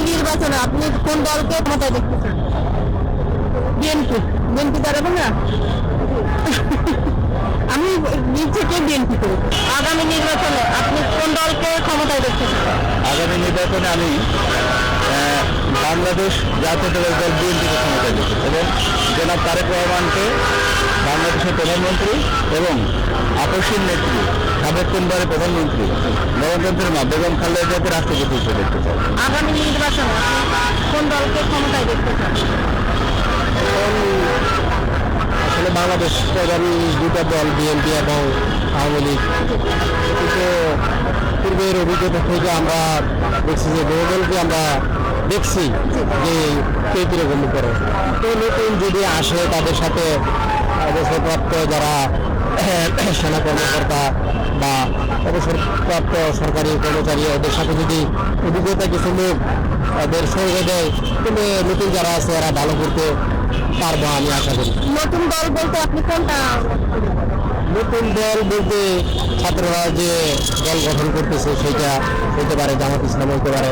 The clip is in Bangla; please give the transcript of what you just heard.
নির্বাচনে আপনি কোন দলকে ক্ষমতায় দেখতে চান? বিএনপি। বিএনপি দাঁড়াবে না? আমি নিজেকে বিএনপি করি। আগামী নির্বাচনে আপনি কোন দলকে ক্ষমতায় দেখতে চান? আগামী নির্বাচনে আমি বাংলাদেশ জাতীয়তাবাদী দল বিএনপিকে ক্ষমতায় দেখি এবং জনাব তারেক রহমানকে বাংলাদেশের প্রধানমন্ত্রী এবং আপসীর নেত্রী সাবেক তিনবারের প্রধানমন্ত্রী গণতন্ত্রের মা বেগম খালেদা জিয়াকে রাষ্ট্রপতি হিসেবে দেখতে চাই। আগামী নির্বাচনে কোন দলকে ক্ষমতায় দেখতে চান? আসলে বাংলাদেশ প্রধান দুটা দল বিএনপি এবং আওয়ামী লীগ, কিন্তু পূর্বের অভিজ্ঞতা থেকে আমরা দেখছি যে বহুদলকে আমরা দেখছি যে কে কিরকম করে। তো নতুন যদি আসে তাদের সাথে অবসরপ্রাপ্ত যারা সেনা কর্মকর্তা বা অবসরপ্রাপ্ত সরকারি কর্মচারী ওদের সাথে যদি অভিজ্ঞতা কিছু লোক ওদের সঙ্গে দেয়, তবে নতুন যারা আছে এরা ভালো করতে পারবো আমি আশা করি। নতুন দল বলতে আপনি কোনটা? নতুন দল বলতে ছাত্ররা যে দল গঠন করতেছে সেটা হতে পারে জামাত ইসলাম, হতে পারে